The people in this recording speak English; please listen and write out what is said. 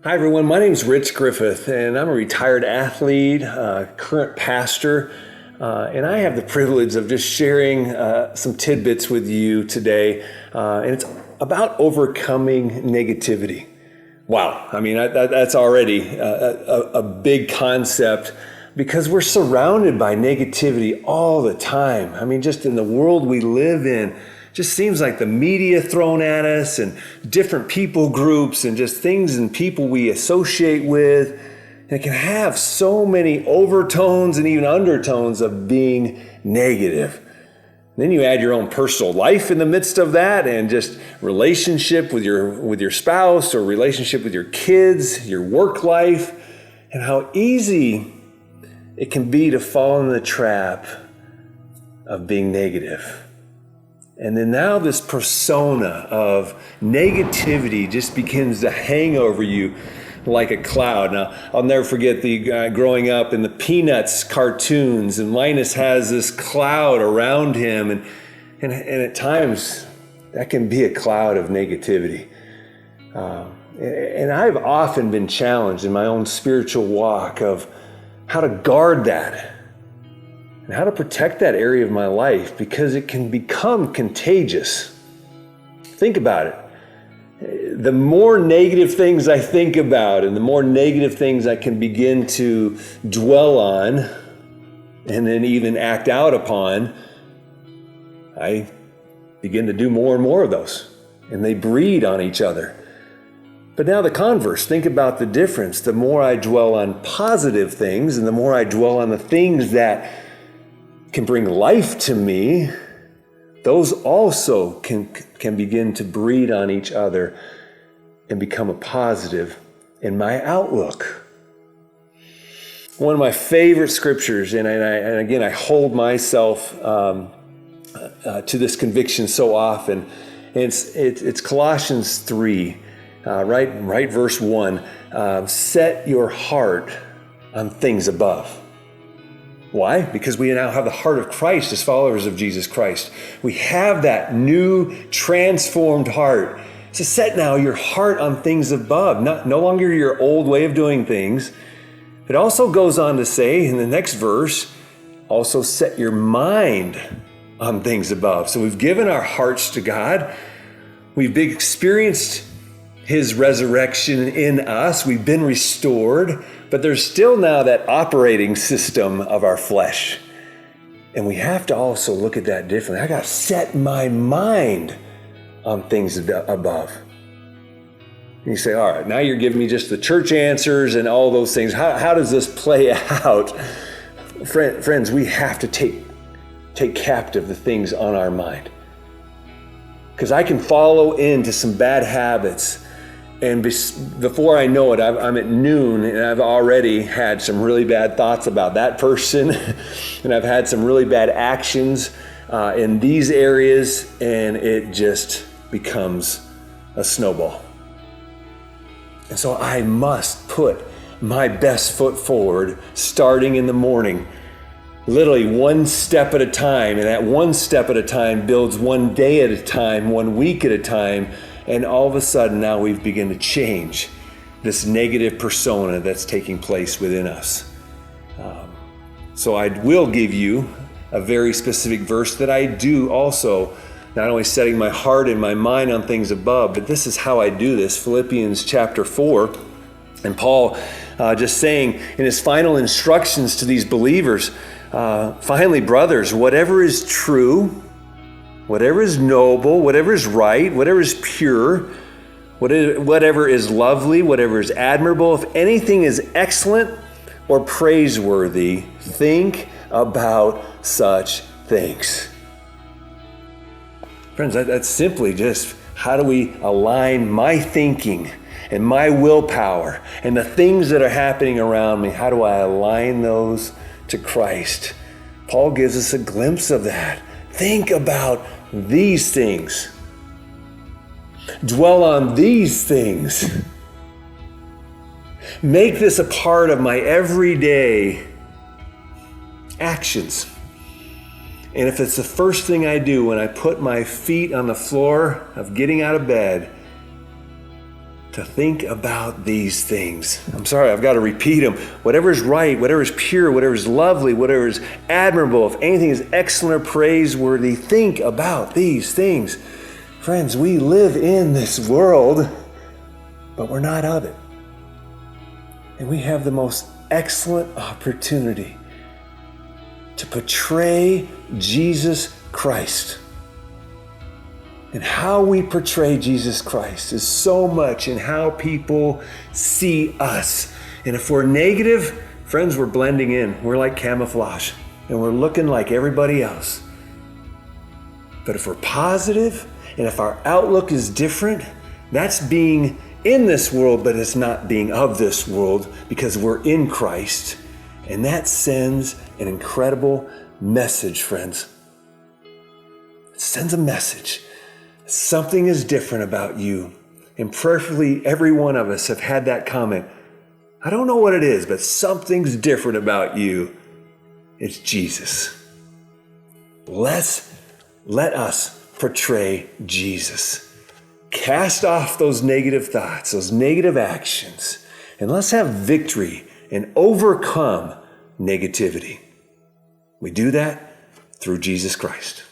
Hi everyone, my name is Rich Griffith and I'm a retired athlete, current pastor, and I have the privilege of just sharing some tidbits with you today, and it's about overcoming negativity. Wow, I mean that's already a big concept because we're surrounded by negativity all the time. I mean, just in the world we live in, just seems like the media thrown at us and different people groups and just things and people we associate with. And it can have so many overtones and even undertones of being negative. And then you add your own personal life in the midst of that and just relationship with your spouse or relationship with your kids, your work life, and how easy it can be to fall in the trap of being negative. And then now this persona of negativity just begins to hang over you like a cloud. Now, I'll never forget growing up in the Peanuts cartoons, and Linus has this cloud around him, and at times that can be a cloud of negativity. And I've often been challenged in my own spiritual walk of how to guard that, and how to protect that area of my life because it can become contagious. Think about it. The more negative things I think about and the more negative things I can begin to dwell on and then even act out upon, I begin to do more and more of those, and they breed on each other. But now the converse, think about the difference. The more I dwell on positive things and the more I dwell on the things that can bring life to me, those also can begin to breed on each other and become a positive in my outlook. One of my favorite scriptures, and again, I hold myself to this conviction so often, and it's Colossians 3, right verse 1, set your heart on things above. Why? Because we now have the heart of Christ as followers of Jesus Christ. We have that new transformed heart. So set now your heart on things above, no longer your old way of doing things. It also goes on to say in the next verse, also set your mind on things above. So we've given our hearts to God. We've experienced His resurrection in us. We've been restored. But there's still now that operating system of our flesh. And we have to also look at that differently. I got to set my mind on things above. And you say, all right, now you're giving me just the church answers and all those things. How does this play out? Friends, we have to take captive the things on our mind. Because I can follow into some bad habits, and before I know it, I'm at noon and I've already had some really bad thoughts about that person and I've had some really bad actions in these areas, and it just becomes a snowball. And so I must put my best foot forward starting in the morning, literally one step at a time, and that one step at a time builds one day at a time, 1 week at a time. And all of a sudden now we've begun to change this negative persona that's taking place within us. So I will give you a very specific verse that I do also, not only setting my heart and my mind on things above, but this is how I do this. Philippians chapter 4, and Paul just saying in his final instructions to these believers, finally, brothers, whatever is true, whatever is noble, whatever is right, whatever is pure, whatever is lovely, whatever is admirable, if anything is excellent or praiseworthy, think about such things. Friends, that's simply just how do we align my thinking and my willpower and the things that are happening around me, how do I align those to Christ? Paul gives us a glimpse of that. Think about these things. Dwell on these things. Make this a part of my everyday actions. And if it's the first thing I do when I put my feet on the floor of getting out of bed, to think about these things. I'm sorry, I've got to repeat them. Whatever is right, whatever is pure, whatever is lovely, whatever is admirable, if anything is excellent or praiseworthy, think about these things. Friends, we live in this world, but we're not of it. And we have the most excellent opportunity to portray Jesus Christ. And how we portray Jesus Christ is so much in how people see us. And if we're negative, friends, we're blending in. We're like camouflage, and we're looking like everybody else. But if we're positive, and if our outlook is different, that's being in this world, but it's not being of this world, because we're in Christ. And that sends an incredible message, friends. It sends a message. Something is different about you. And prayerfully, every one of us have had that comment. I don't know what it is, but something's different about you. It's Jesus. Let us portray Jesus. Cast off those negative thoughts, those negative actions, and let's have victory and overcome negativity. We do that through Jesus Christ.